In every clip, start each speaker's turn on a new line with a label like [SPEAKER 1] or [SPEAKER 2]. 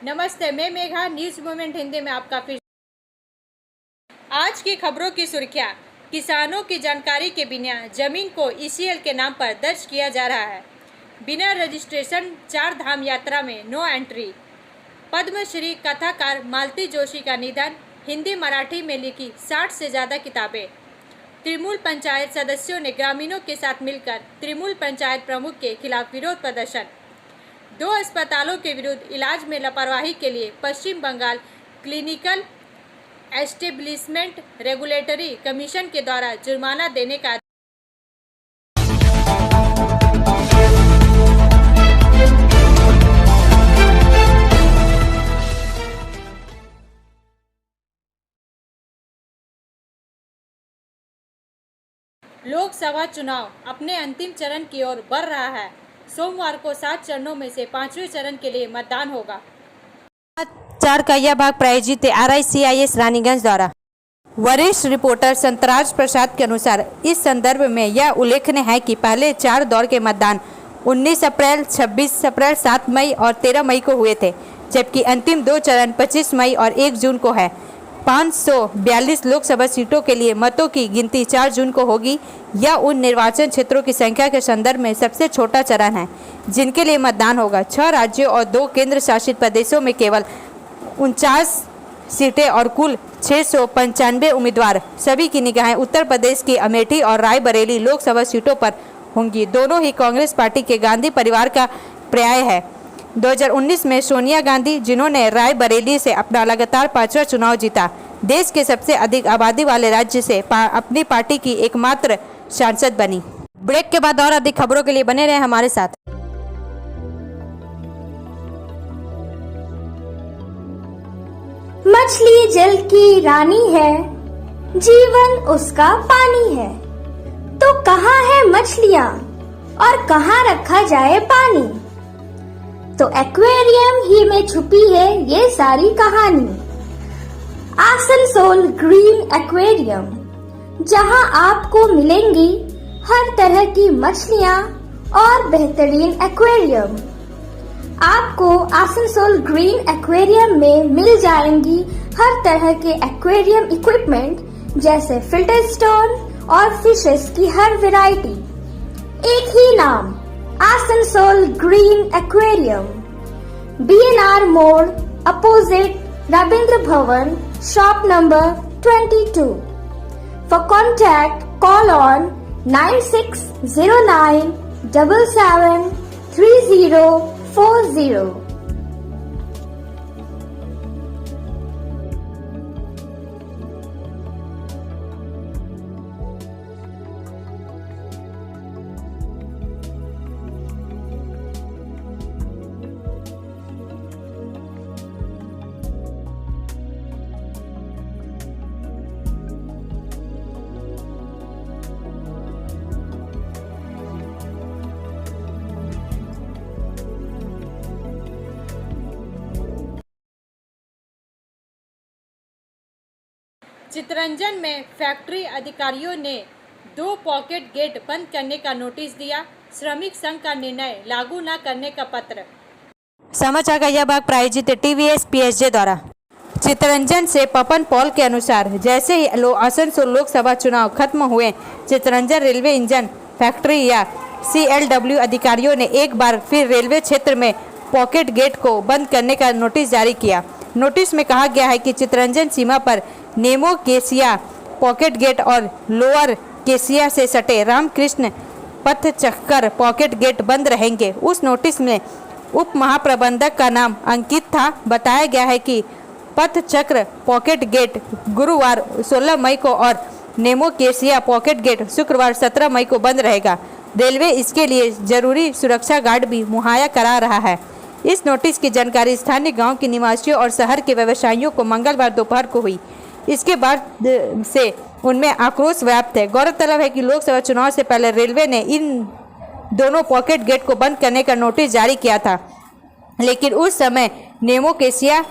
[SPEAKER 1] नमस्ते, मैं Megha, news moment Hindi में आपका फिर। आज की खबरों की सुर्खियां। किसानों की जानकारी के बिना जमीन को ईसीएल के नाम पर दर्ज किया जा रहा है। बिना रजिस्ट्रेशन 4 धाम यात्रा में नो एंट्री। पद्मश्री कथाकार मालती जोशी का निधन। हिंदी मराठी में लिखी 60 से ज़्यादा किताबें। तृणमूल पंचायत सदस्यों ने ग्रामीणों के साथ मिलकर तृणमूल पंचायत प्रमुख के खिलाफ विरोध प्रदर्शन। 2 अस्पतालों के विरुद्ध इलाज में लापरवाही के लिए Paschim Bangal clinical establishment regulatory commission के द्वारा जुर्माना देने का लोकसभा चुनाव अपने अंतिम चरण की ओर बढ़ रहा है। सोमवार को 7 चरणों में से 5वें चरण के लिए मतदान होगा।
[SPEAKER 2] चार का यह भाग प्रायोजित RICIS रानीगंज द्वारा। वरिष्ठ रिपोर्टर संतराज प्रसाद के अनुसार इस संदर्भ में यह उल्लेखनीय है कि पहले 4 दौर के मतदान 19 अप्रैल, 26 अप्रैल, 7 मई और 13 मई को हुए थे, जबकि अंतिम 2 चरण 25 मई और 1 जून को है। 542 लोकसभा सीटों के लिए मतों की गिनती 4 जून को होगी। यह उन निर्वाचन क्षेत्रों की संख्या के संदर्भ में सबसे छोटा चरण है जिनके लिए मतदान होगा। 6 राज्यों और 2 केंद्र शासित प्रदेशों में केवल 49 सीटें और कुल 695 उम्मीदवार। सभी की निगाहें उत्तर प्रदेश की अमेठी और रायबरेली लोकसभा सीटों पर होंगी। दोनों ही कांग्रेस पार्टी के गांधी परिवार का पर्याय है। 2019 में सोनिया गांधी, जिन्होंने रायबरेली से अपना लगातार 5वां चुनाव जीता, देश के सबसे अधिक आबादी वाले राज्य से अपनी पार्टी की एकमात्र सांसद बनी। ब्रेक के बाद और अधिक खबरों के लिए बने रहे हमारे साथ।
[SPEAKER 3] मछली जल की रानी है, जीवन उसका पानी है। तो कहाँ है मछलियाँ और कहाँ रखा जाए पानी? तो एक्वेरियम ही में छुपी है ये सारी कहानी। आसनसोल ग्रीन एक्वेरियम, जहाँ आपको मिलेंगी हर तरह की मछलियाँ और बेहतरीन एक्वेरियम। आपको आसनसोल ग्रीन एक्वेरियम में मिल जाएंगी हर तरह के एक्वेरियम इक्विपमेंट, जैसे फिल्टर स्टोन और फिशेस की हर वैरायटी। एक ही नाम, आसनसोल ग्रीन एक्वेरियम। BNR मोड़, opposite Rabindra Bhavan, shop number 22। For contact, call on 9609 77 3040।
[SPEAKER 1] Chittaranjan में फैक्ट्री अधिकारियों ने 2 पॉकेट गेट बंद करने का नोटिस दिया। श्रमिक संघ का निर्णय लागू न करने का पत्र।
[SPEAKER 2] समाचार का यह भाग प्रायोजित TVS PSG द्वारा। चितरंजन से पपन पॉल के अनुसार जैसे ही आसनसोल लोकसभा चुनाव खत्म हुए, चितरंजन रेलवे इंजन फैक्ट्री या CLW अधिकारियों ने एक बार फिर रेलवे क्षेत्र में पॉकेट गेट को बंद करने का नोटिस जारी किया। नोटिस में कहा गया है कि चितरंजन सीमा पर नेमो केसिया पॉकेट गेट और लोअर केसिया से सटे रामकृष्ण पथ चक्कर पॉकेट गेट बंद रहेंगे। उस नोटिस में उप महाप्रबंधक का नाम अंकित था। बताया गया है कि पथ चक्र पॉकेट गेट गुरुवार 16 मई को और नेमो केसिया पॉकेट गेट शुक्रवार 17 मई को बंद रहेगा। रेलवे इसके लिए जरूरी सुरक्षा गार्ड भी मुहैया करा रहा है। इस नोटिस की जानकारी स्थानीय गांव के निवासियों और शहर के व्यवसायियों को मंगलवार दोपहर को हुई। इसके बाद से उनमें आक्रोश व्याप्त है। गौरतलब है कि लोकसभा चुनाव से पहले रेलवे ने इन दोनों पॉकेट गेट को बंद करने का नोटिस जारी किया था, लेकिन उस समय नेमो केसिया,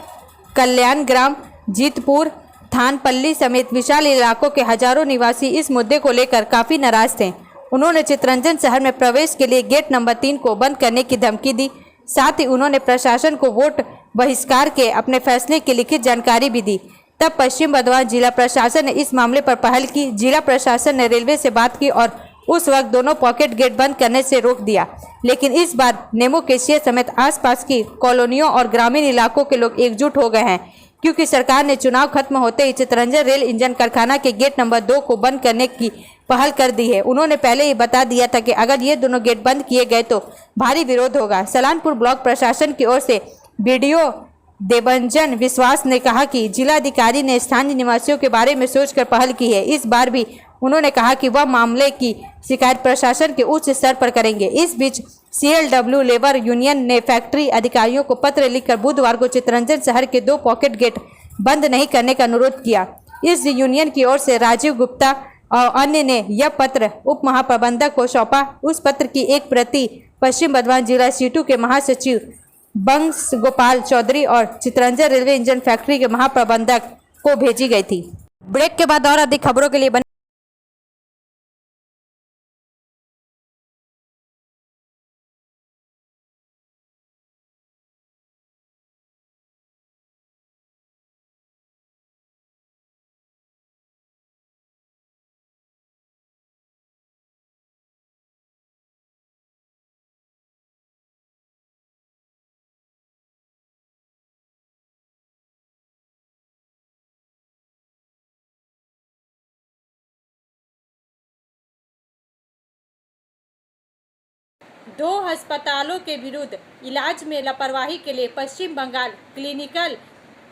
[SPEAKER 2] कल्याण ग्राम, जीतपुर, थानपल्ली समेत विशाल इलाकों के हजारों निवासी इस मुद्दे को लेकर काफी नाराज थे। उन्होंने चितरंजन शहर में प्रवेश के लिए गेट नंबर 3 को बंद करने की धमकी दी। साथ ही उन्होंने प्रशासन को वोट बहिष्कार के अपने फैसले की लिखित जानकारी भी दी। तब पश्चिम बर्धमान जिला प्रशासन ने इस मामले पर पहल की। जिला प्रशासन ने रेलवे से बात की और उस वक्त दोनों पॉकेट गेट बंद करने से रोक दिया। लेकिन इस बार नेमो केशिया समेत आसपास की कॉलोनियों और ग्रामीण इलाकों के लोग एकजुट हो गए हैं, क्योंकि सरकार ने चुनाव खत्म होते ही चित्तरंजन रेल इंजन कारखाना के गेट नंबर 2 को बंद करने की पहल कर दी है। उन्होंने पहले ही बता दिया था कि अगर ये दोनों गेट बंद किए गए तो भारी विरोध होगा। सलानपुर ब्लॉक प्रशासन की ओर से बीडीओ देवंजन विश्वास ने कहा कि जिलाधिकारी ने स्थानीय निवासियों के बारे में सोचकर पहल की है। इस बार भी उन्होंने कहा कि वह मामले की शिकायत प्रशासन के उच्च स्तर पर करेंगे। इस बीच सीएलडब्ल्यू लेबर यूनियन ने फैक्ट्री अधिकारियों को पत्र लिखकर बुधवार को चित्तरंजन शहर के 2 पॉकेट गेट बंद नहीं करने का अनुरोध किया। इस यूनियन की ओर से राजीव गुप्ता और अन्य ने यह पत्र उप महाप्रबंधक को सौंपा। उस पत्र की एक प्रति पश्चिम बर्धमान जिला सीटू के महासचिव बंश गोपाल चौधरी और चित्तरंजन रेलवे इंजन फैक्ट्री के महाप्रबंधक को भेजी गई थी। ब्रेक के बाद और अधिक खबरों के लिए बने
[SPEAKER 1] दो अस्पतालों के विरुद्ध इलाज में लापरवाही के लिए Paschim Bangal clinical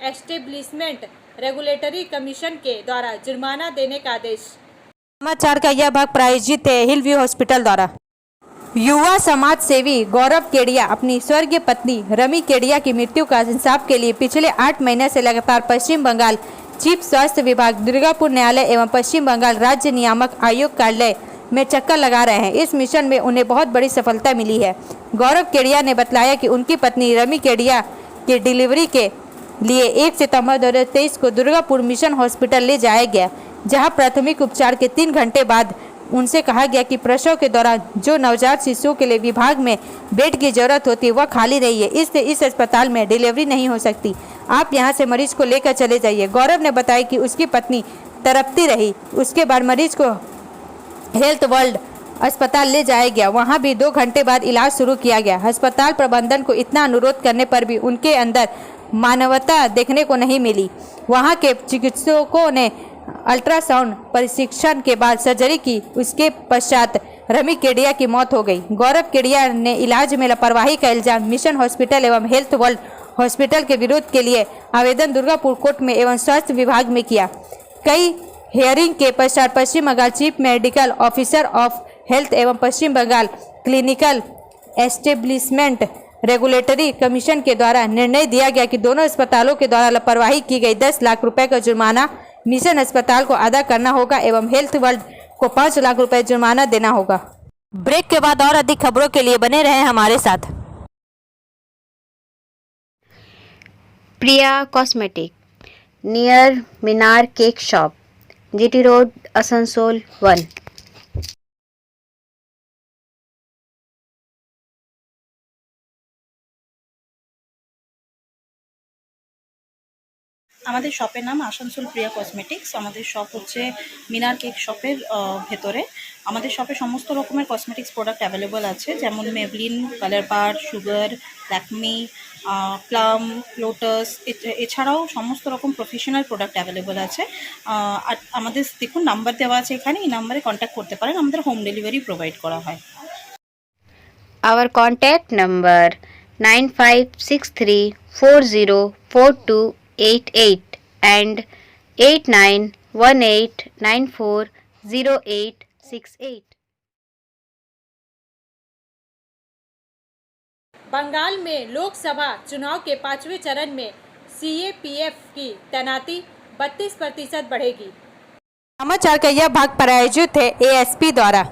[SPEAKER 1] establishment regulatory commission के द्वारा जुर्माना देने का आदेश।
[SPEAKER 2] समाचार का यह भाग प्रायोजित है हिल व्यू हॉस्पिटल द्वारा। युवा समाज सेवी गौरव केडिया अपनी स्वर्गीय पत्नी रमी केडिया की मृत्यु का इंसाफ के लिए पिछले 8 महीने से लगातार पश्चिम बंगाल चीफ स्वास्थ्य विभाग, दुर्गापुर न्यायालय एवं पश्चिम बंगाल राज्य नियामक आयोग कार्यालय में चक्कर लगा रहे हैं। इस मिशन में उन्हें बहुत बड़ी सफलता मिली है। गौरव केडिया ने बताया कि उनकी पत्नी रमी केडिया की डिलीवरी के लिए 1 सितंबर 2023 को दुर्गापुर मिशन हॉस्पिटल ले जाया गया, जहां प्राथमिक उपचार के 3 घंटे बाद उनसे कहा गया कि प्रसव के दौरान जो नवजात शिशुओं के लिए विभाग में बेड की जरूरत होती है वह खाली नहीं है, इसलिए इस अस्पताल में डिलीवरी नहीं हो सकती। आप यहां से मरीज को लेकर चले जाइए। गौरव ने बताया कि उसकी पत्नी तड़पती रही। उसके बाद मरीज को हेल्थ वर्ल्ड अस्पताल ले जाया गया। वहां भी 2 घंटे बाद इलाज शुरू किया गया। अस्पताल प्रबंधन को इतना अनुरोध करने पर भी उनके अंदर मानवता देखने को नहीं मिली। वहां के चिकित्सकों ने अल्ट्रासाउंड परीक्षण के बाद सर्जरी की। उसके पश्चात रमी केडिया की मौत हो गई। गौरव केडिया ने इलाज में लापरवाही का इल्जाम मिशन हॉस्पिटल एवं हेल्थ वर्ल्ड हॉस्पिटल के विरोध के लिए आवेदन दुर्गापुर कोर्ट में एवं स्वास्थ्य विभाग में किया। कई हियरिंग के पश्चात Paschim Bangal chief medical officer of health एवं Paschim Bangal clinical establishment regulatory commission के द्वारा निर्णय दिया गया कि दोनों अस्पतालों के द्वारा लापरवाही की गई 10 लाख रुपए का जुर्माना मिशन अस्पताल को अदा करना होगा एवं हेल्थ वर्ल्ड को 5 लाख रुपए जुर्माना देना होगा। ब्रेक के बाद और अधिक खबरों के लिए बने रहें हमारे साथ।
[SPEAKER 4] Priya cosmetic near Minar cake shop, GT road, Asansol 1।
[SPEAKER 5] আমাদের শপের নাম আসানসোল প্রিয়া কসমেটিক্স। আমাদের শপ হচ্ছে মিনার কেক শপের ভেতরে। আমাদের শপে সমস্ত রকমের কসমেটিক্স প্রোডাক্ট অ্যাভেলেবল আছে, যেমন মেবলিন, কালার বার, সুগার, ল্যাকমি, প্লাম, লোটাস, এছাড়াও সমস্ত রকম প্রফেশনাল প্রোডাক্ট অ্যাভেলেবল আছে। আর আমাদের দেখুন নাম্বার দেওয়া আছে এখানে, এই নাম্বারে কন্ট্যাক্ট করতে পারেন। আমাদের হোম ডেলিভারি প্রোভাইড করা হয়।
[SPEAKER 4] Our contact number 9563404288 and 8918940868।
[SPEAKER 1] Bengal में लोकसभा चुनाव के 5वें चरण में सीएपीएफ की तैनाती 32% बढ़ेगी।
[SPEAKER 2] समाचार का यह भाग प्रायोजित है एएसपी द्वारा।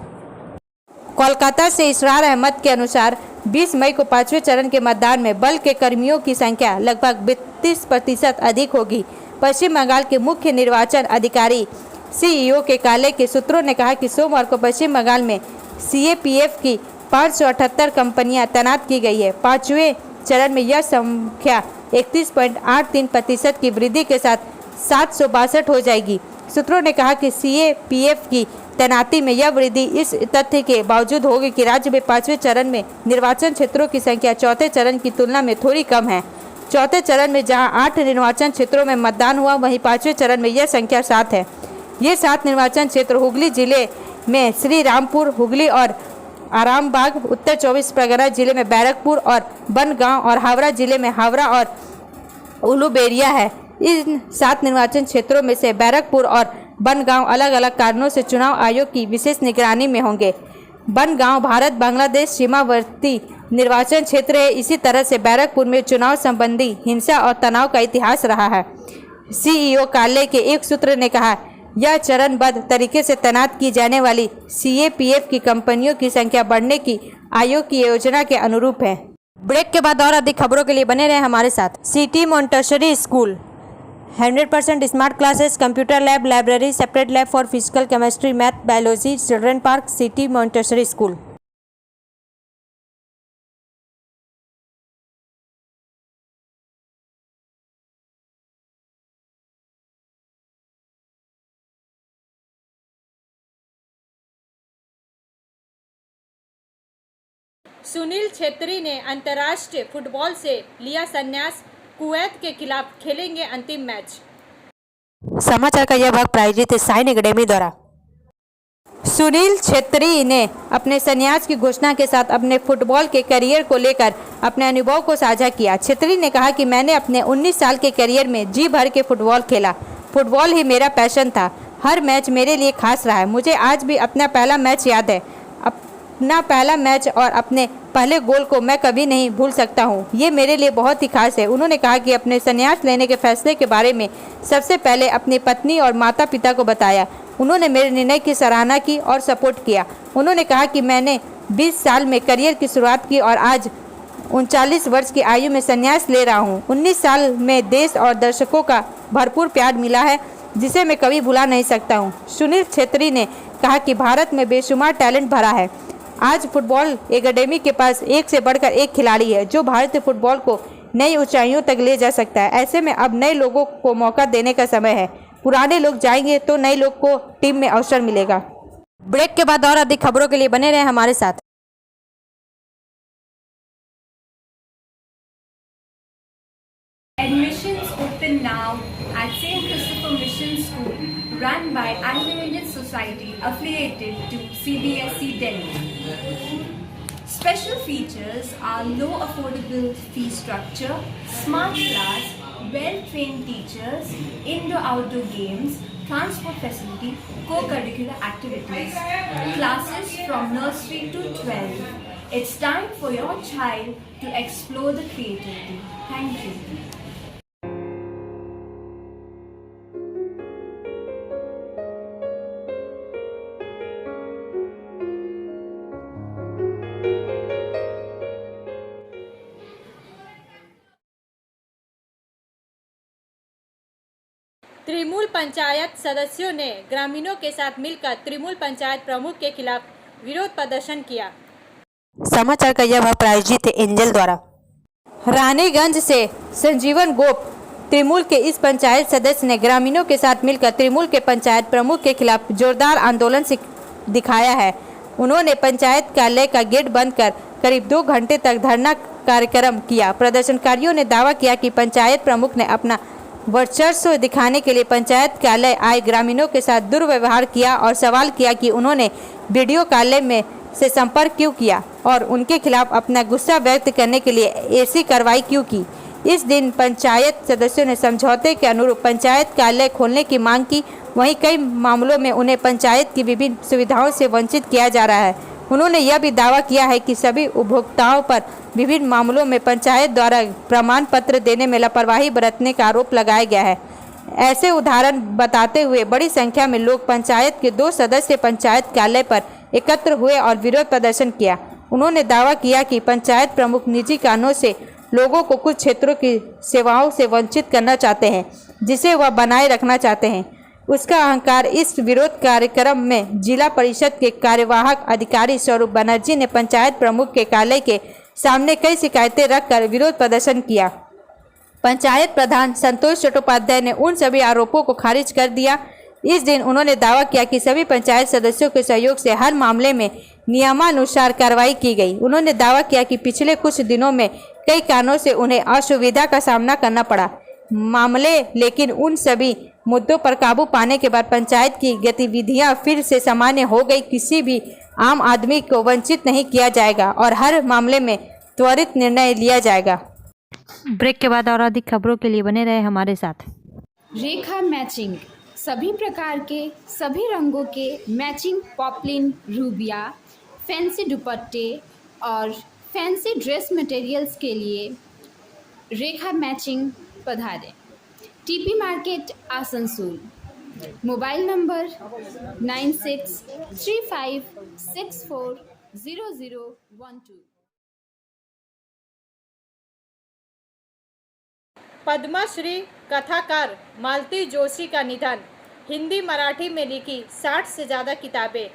[SPEAKER 2] कोलकाता से इसरार अहमद के अनुसार 20 मई को 5वें चरण के मतदान में बल के कर्मियों की संख्या लगभग 32% अधिक होगी। पश्चिम बंगाल के मुख्य निर्वाचन अधिकारी सीईओ के कार्यालय के सूत्रों ने कहा कि सोमवार को पश्चिम बंगाल में सीएपीएफ की 578 कंपनियां तैनात की गई है। 5वें चरण में यह संख्या 31.83% की वृद्धि के साथ 762 हो जाएगी। सूत्रों ने कहा कि CAPF की तैनाती में यह वृद्धि इस तथ्य के बावजूद होगी कि राज्य में 5वें चरण में निर्वाचन क्षेत्रों की संख्या चौथे चरण की तुलना में थोड़ी कम है। चौथे चरण में जहां 8 निर्वाचन क्षेत्रों में मतदान हुआ, वहीं 5वें चरण में यह संख्या 7 है। ये 7 निर्वाचन क्षेत्र हुगली जिले में श्री रामपुर हुगली और आरामबाग, उत्तर 24 परगना जिले में बैरकपुर और बनगांव और हावड़ा जिले में हावड़ा और उलूबेरिया है। इन 7 निर्वाचन क्षेत्रों में से बैरकपुर और बनगांव अलग अलग कारणों से चुनाव आयोग की विशेष निगरानी में होंगे। बनगांव भारत बांग्लादेश सीमावर्ती निर्वाचन क्षेत्र है। इसी तरह से बैरकपुर में चुनाव संबंधी हिंसा और तनाव का इतिहास रहा है। CEO कार्यालय के एक सूत्र ने कहा, यह चरणबद्ध तरीके से तैनात की जाने वाली CAPF की कंपनियों की संख्या बढ़ने की आयोग की योजना के अनुरूप है। ब्रेक के बाद और अधिक खबरों के लिए बने रहे हमारे साथ। City Montessori school 100% smart classes, computer lab, library, separate lab for physical, chemistry, math, biology, children park, city Montessori school.
[SPEAKER 1] Sunil Chhetri ने अंतर्राष्ट्रीय फुटबॉल से लिया संन्यास, कुवैत के खिलाफ खेलेंगे अंतिम मैच।
[SPEAKER 2] समाचार का यह भाग प्रायोजित है साइन एकेडमी द्वारा। सुनील छेत्री ने अपने संन्यास की घोषणा के साथ अपने फुटबॉल के करियर को लेकर अपने अनुभव को साझा किया। छेत्री ने कहा कि मैंने अपने 19 साल के करियर में जी भर के फुटबॉल खेला। फुटबॉल ही मेरा पैशन था। हर मैच मेरे लिए खास रहा है। मुझे आज भी अपना पहला मैच याद है। अपना पहला मैच और अपने पहले गोल को मैं कभी नहीं भूल सकता हूँ। ये मेरे लिए बहुत ही खास है। उन्होंने कहा कि अपने संन्यास लेने के फैसले के बारे में सबसे पहले अपनी पत्नी और माता पिता को बताया। उन्होंने मेरे निर्णय की सराहना की और सपोर्ट किया। उन्होंने कहा कि मैंने 20 साल में करियर की शुरुआत की और आज 39 वर्ष की आयु में संन्यास ले रहा हूँ। 19 साल में देश और दर्शकों का भरपूर प्यार मिला है, जिसे मैं कभी भुला नहीं सकता हूँ। सुनील छेत्री ने कहा कि भारत में बेशुमार टैलेंट भरा है। आज फुटबॉल एकेडमी के पास एक से बढ़कर एक खिलाड़ी है जो भारतीय फुटबॉल को नई ऊंचाइयों तक ले जा सकता है। ऐसे में अब नए लोगों को मौका देने का समय है। पुराने लोग जाएंगे तो नए लोग को टीम में अवसर मिलेगा। ब्रेक के बाद और अधिक खबरों के लिए बने रहे हमारे साथ।
[SPEAKER 6] Admissions open now at St. Christopher Mission School, run by Anglo-Indian Society affiliated to CBSE Delhi. Special features are low affordable fee structure, smart class, well-trained teachers, indoor-outdoor games, transport facility, co-curricular activities, classes from nursery to 12. It's time for your child to explore the creativity. Thank you.
[SPEAKER 1] Trinamool panchayat सदस्यों ने ग्रामीणों के साथ मिलकर त्रिमूल पंचायत प्रमुख के खिलाफ विरोध प्रदर्शन किया।
[SPEAKER 2] समाचार का यह भाग प्रायोजित है एंजल द्वारा। रानीगंज से संजीवन गोप त्रिमूल के इस पंचायत सदस्य ने ग्रामीणों के साथ मिलकर त्रिमूल के पंचायत प्रमुख के खिलाफ जोरदार आंदोलन दिखाया है। उन्होंने पंचायत कार्यालय का गेट बंद कर करीब 2 घंटे तक धरना कार्यक्रम किया। प्रदर्शनकारियों ने दावा किया कि पंचायत प्रमुख ने अपना वर्चस्व दिखाने के लिए पंचायत कार्यालय आए ग्रामीणों के साथ दुर्व्यवहार किया और सवाल किया कि उन्होंने वीडियो कार्यालय में से संपर्क क्यों किया और उनके खिलाफ अपना गुस्सा व्यक्त करने के लिए ऐसी कार्रवाई क्यों की। इस दिन पंचायत सदस्यों ने समझौते के अनुरूप पंचायत कार्यालय खोलने की मांग की। वहीं कई मामलों में उन्हें पंचायत की विभिन्न सुविधाओं से वंचित किया जा रहा है। उन्होंने यह भी दावा किया है कि सभी उपभोक्ताओं पर विभिन्न मामलों में पंचायत द्वारा प्रमाण पत्र देने में लापरवाही बरतने का आरोप लगाया गया है। ऐसे उदाहरण बताते हुए बड़ी संख्या में लोग पंचायत के 2 सदस्य पंचायत कार्यालय पर एकत्र हुए और विरोध प्रदर्शन किया। उन्होंने दावा किया कि पंचायत प्रमुख निजी कारणों से लोगों को कुछ क्षेत्रों की सेवाओं से वंचित करना चाहते हैं, जिसे वह बनाए रखना चाहते हैं। उसका अहंकार। इस विरोध कार्यक्रम में जिला परिषद के कार्यवाहक अधिकारी स्वरूप बनर्जी ने पंचायत प्रमुख के कार्यालय के सामने कई शिकायतें रखकर विरोध प्रदर्शन किया। पंचायत प्रधान संतोष चट्टोपाध्याय ने उन सभी आरोपों को खारिज कर दिया। इस दिन उन्होंने दावा किया कि सभी पंचायत सदस्यों के सहयोग से हर मामले में नियमानुसार कार्रवाई की गई। उन्होंने दावा किया कि पिछले कुछ दिनों में कई कारणों से उन्हें असुविधा का सामना करना पड़ा मामले, लेकिन उन सभी मुद्दों पर काबू पाने के बाद पंचायत की गतिविधियां फिर से सामान्य हो गई। किसी भी आम आदमी को वंचित नहीं किया जाएगा और हर मामले में त्वरित निर्णय लिया जाएगा। ब्रेक के बाद और अधिक खबरों के लिए बने रहे हमारे साथ।
[SPEAKER 7] रेखा मैचिंग, सभी प्रकार के सभी रंगों के मैचिंग पॉपलिन, रूबिया, फैंसी दुपट्टे और फैंसी ड्रेस मटेरियल्स के लिए रेखा मैचिंग पधारें। TP market Asansol. Mobile number 9635640012।
[SPEAKER 1] Padmashri कथाकार मालती जोशी का निधन। हिंदी मराठी में लिखी 60 से ज़्यादा किताबें।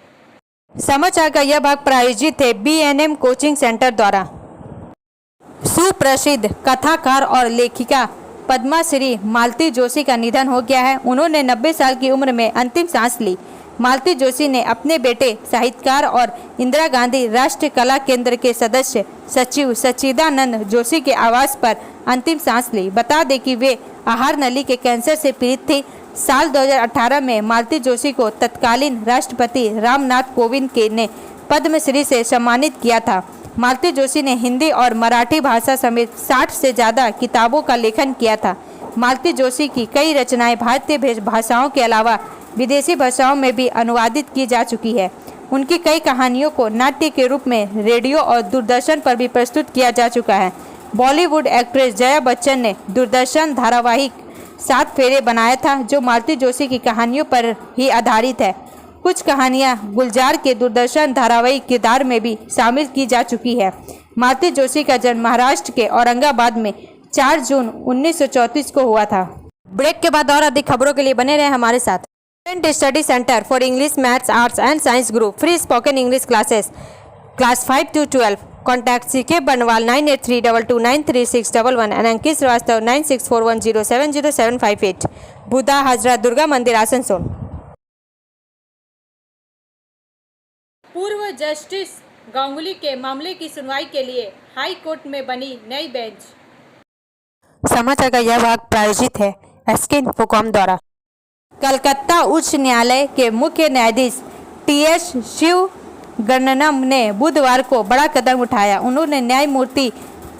[SPEAKER 2] समाचार का यह भाग प्रायोजित है BNM कोचिंग सेंटर द्वारा। सुप्रसिद्ध कथाकार और लेखिका पद्मश्री मालती जोशी का निधन हो गया है। उन्होंने 90 साल की उम्र में अंतिम सांस ली। मालती जोशी ने अपने बेटे साहित्यकार और इंदिरा गांधी राष्ट्रीय कला केंद्र के सदस्य सचिव सच्चिदानंद जोशी के आवास पर अंतिम सांस ली। बता दें कि वे आहार नली के कैंसर से पीड़ित थी। साल 2018 में मालती जोशी को तत्कालीन राष्ट्रपति रामनाथ कोविंद ने पद्मश्री से सम्मानित किया था। मालती जोशी ने हिंदी और मराठी भाषा समेत 60 से ज़्यादा किताबों का लेखन किया था। मालती जोशी की कई रचनाएं भारतीय भाषाओं के अलावा विदेशी भाषाओं में भी अनुवादित की जा चुकी है। उनकी कई कहानियों को नाट्य के रूप में रेडियो और दूरदर्शन पर भी प्रस्तुत किया जा चुका है। बॉलीवुड एक्ट्रेस जया बच्चन ने दूरदर्शन धारावाहिक 7 फेरे बनाया था, जो मालती जोशी की कहानियों पर ही आधारित है। कुछ कहानियां गुलजार के दूरदर्शन धारावाहिक किरदार में भी शामिल की जा चुकी है। मालती जोशी का जन्म महाराष्ट्र के औरंगाबाद में 4 जून 1934 को हुआ था। ब्रेक के बाद और अधिक खबरों के लिए बने रहे हमारे साथ। Study centre for English, maths, arts and science group, free spoken English classes, class 5 to 12। Contact CK बनवाल 9832293611 एंड अंकित श्रीवास्तव 9641070758। बुधा हाजरा दुर्गा मंदिर आसनसोल।
[SPEAKER 1] पूर्व जस्टिस गांगुली के मामले की सुनवाई के लिए हाई कोर्ट में बनी नई बेंच।
[SPEAKER 2] समाचार का यह भाग प्रायोजित है SK इन्फोकॉम द्वारा। कलकत्ता उच्च न्यायालय के मुख्य न्यायाधीश TS शिवगणनम ने बुधवार को बड़ा कदम उठाया। उन्होंने न्यायमूर्ति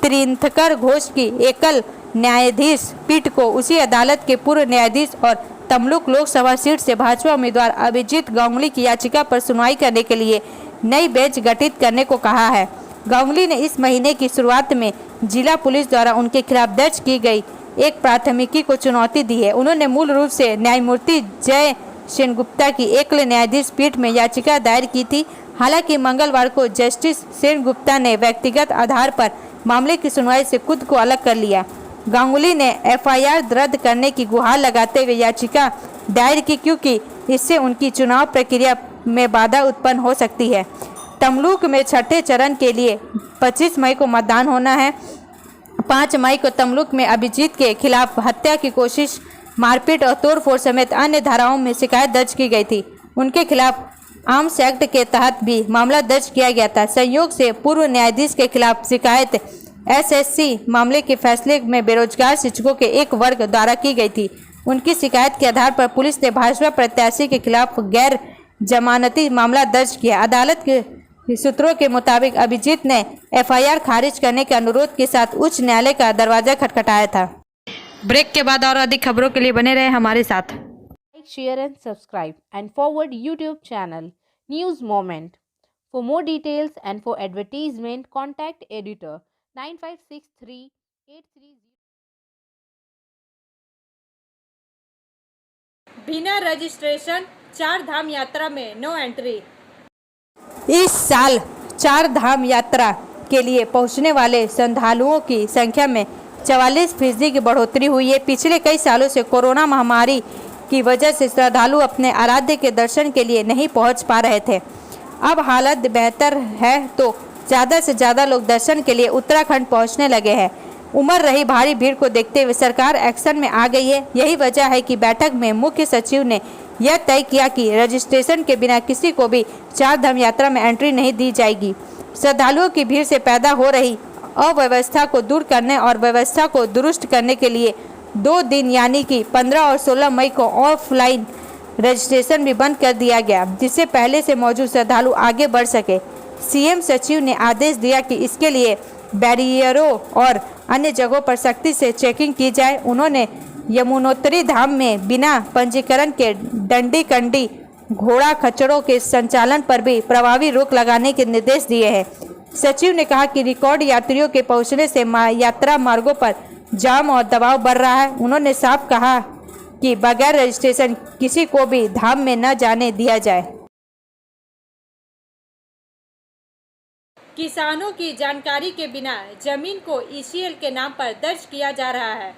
[SPEAKER 2] त्रिनथकर घोष की एकल न्यायाधीश पीठ को उसी अदालत के पूर्व न्यायाधीश और तमलुक लोकसभा सीट से भाजपा उम्मीदवार अभिजीत गांगुली की याचिका पर सुनवाई करने के लिए नई बेंच गठित करने को कहा है। गांगुली ने इस महीने की शुरुआत में जिला पुलिस द्वारा उनके खिलाफ दर्ज की गई एक प्राथमिकी को चुनौती दी है। उन्होंने मूल रूप से न्यायमूर्ति जय सेनगुप्ता की एकल न्यायाधीश पीठ में याचिका दायर की थी। हालांकि मंगलवार को जस्टिस सेनगुप्ता ने व्यक्तिगत आधार पर मामले की सुनवाई से खुद को अलग कर लिया। गांगुली ने FIR रद्द करने की गुहार लगाते हुए याचिका दायर की, क्योंकि इससे उनकी चुनाव प्रक्रिया में बाधा उत्पन्न हो सकती है। तमलुक में छठे चरण के लिए 25 मई को मतदान होना है। 5 मई को तमलुक में अभिजीत के खिलाफ हत्या की कोशिश, मारपीट और तोड़फोड़ समेत अन्य धाराओं में शिकायत दर्ज की गई थी। उनके खिलाफ आर्म्स एक्ट के तहत भी मामला दर्ज किया गया था। संयोग से पूर्व न्यायाधीश के खिलाफ शिकायत SSC मामले के फैसले में बेरोजगार शिक्षकों के एक वर्ग द्वारा की गई थी। उनकी शिकायत के आधार पर पुलिस ने भाजपा प्रत्याशी के खिलाफ गैर जमानती मामला दर्ज किया। अदालत के सूत्रों के मुताबिक अभिजीत ने FIR खारिज करने के अनुरोध के साथ उच्च न्यायालय का दरवाजा खटखटाया था। ब्रेक के बाद और अधिक खबरों के लिए बने रहे हमारे साथ।
[SPEAKER 8] Like, share and subscribe and forward YouTube channel News Moment. For more details and for advertisement, contact editor 956383.
[SPEAKER 1] बिना रजिस्ट्रेशन 4 धाम यात्रा में नो एंट्री।
[SPEAKER 2] इस साल 4 धाम यात्रा के लिए पहुंचने वाले श्रद्धालुओं की संख्या में 44% की बढ़ोतरी हुई है। पिछले कई सालों से कोरोना महामारी की वजह से श्रद्धालु अपने आराध्य के दर्शन के लिए नहीं पहुंच पा रहे थे। अब हालत बेहतर है तो ज़्यादा से ज़्यादा लोग दर्शन के लिए उत्तराखंड पहुंचने लगे हैं। उमड़ रही भारी भीड़ को देखते हुए सरकार एक्शन में आ गई है। यही वजह है कि बैठक में मुख्य सचिव ने यह तय किया कि रजिस्ट्रेशन के बिना किसी को भी चार धाम यात्रा में एंट्री नहीं दी जाएगी। श्रद्धालुओं की भीड़ से पैदा हो रही अव्यवस्था को दूर करने और व्यवस्था को दुरुस्त करने के लिए 2 दिन यानी कि 15 और 16 मई को ऑफलाइन रजिस्ट्रेशन भी बंद कर दिया गया, जिससे पहले से मौजूद श्रद्धालु आगे बढ़ सके। सीएम सचिव ने आदेश दिया कि इसके लिए बैरियरों और अन्य जगहों पर सख्ती से चेकिंग की जाए। उन्होंने यमुनोत्री धाम में बिना पंजीकरण के डंडी कंडी घोड़ा खच्चरों के संचालन पर भी प्रभावी रोक लगाने के निर्देश दिए हैं। सचिव ने कहा कि रिकॉर्ड यात्रियों के पहुंचने से यात्रा मार्गों पर जाम और दबाव बढ़ रहा है। उन्होंने साफ कहा कि बगैर रजिस्ट्रेशन किसी को भी धाम में न जाने दिया जाए।
[SPEAKER 1] किसानों की जानकारी के बिना जमीन को ईसीएल के नाम पर दर्ज किया जा रहा है।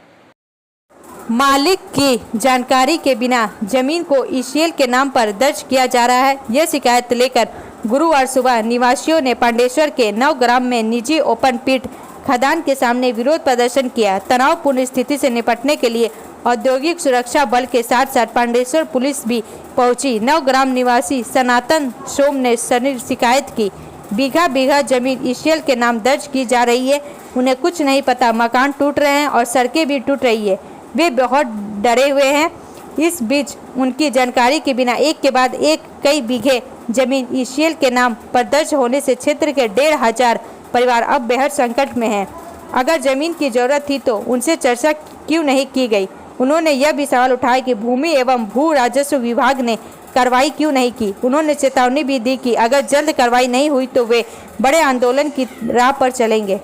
[SPEAKER 2] मालिक की जानकारी के बिना जमीन को ईसीएल के नाम पर दर्ज किया जा रहा है। यह शिकायत लेकर गुरुवार सुबह निवासियों ने पांडेश्वर के नवग्राम में निजी ओपन पिट खदान के सामने विरोध प्रदर्शन किया। तनावपूर्ण स्थिति से निपटने के लिए औद्योगिक सुरक्षा बल के साथ साथ पांडेश्वर पुलिस भी पहुंची। नवग्राम निवासी सनातन सोम ने शिकायत की। बीघा बीघा जमीन ईसीएल के नाम दर्ज की जा रही है। उन्हें कुछ नहीं पता, मकान टूट रहे हैं और सड़कें भी टूट रही है। वे बहुत डरे हुए हैं। इस बीच उनकी जानकारी के बिना एक के बाद एक कई बीघे जमीन ईसीएल के नाम पर दर्ज होने से क्षेत्र के 1500 परिवार अब बेहद संकट में हैं। अगर जमीन की जरूरत थी तो उनसे चर्चा क्यों नहीं की गई। उन्होंने यह भी सवाल उठाया कि भूमि एवं भू राजस्व विभाग ने कार्रवाई क्यों नहीं की। उन्होंने चेतावनी भी दी कि अगर जल्द कार्रवाई नहीं हुई तो वे बड़े आंदोलन की राह पर चलेंगे।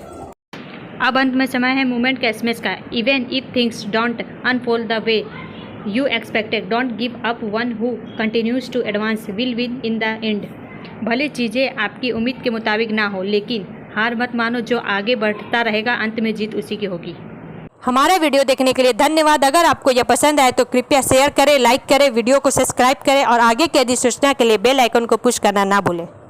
[SPEAKER 8] अब अंत में समय है मूवमेंट के एसएमएस का। Even if things don't unfold the way you expected, don't give up, one who continues to advance will win in the end. भले चीज़ें आपकी उम्मीद के मुताबिक ना हो, लेकिन हार मत मानो, जो आगे बढ़ता रहेगा अंत में जीत उसी की होगी।
[SPEAKER 2] हमारा वीडियो देखने के लिए धन्यवाद। अगर आपको यह पसंद आए तो कृपया शेयर करें, लाइक करें, वीडियो को सब्सक्राइब करें और आगे की अधिक सूचना के लिए बेल आइकन को पुश करना ना भूलें।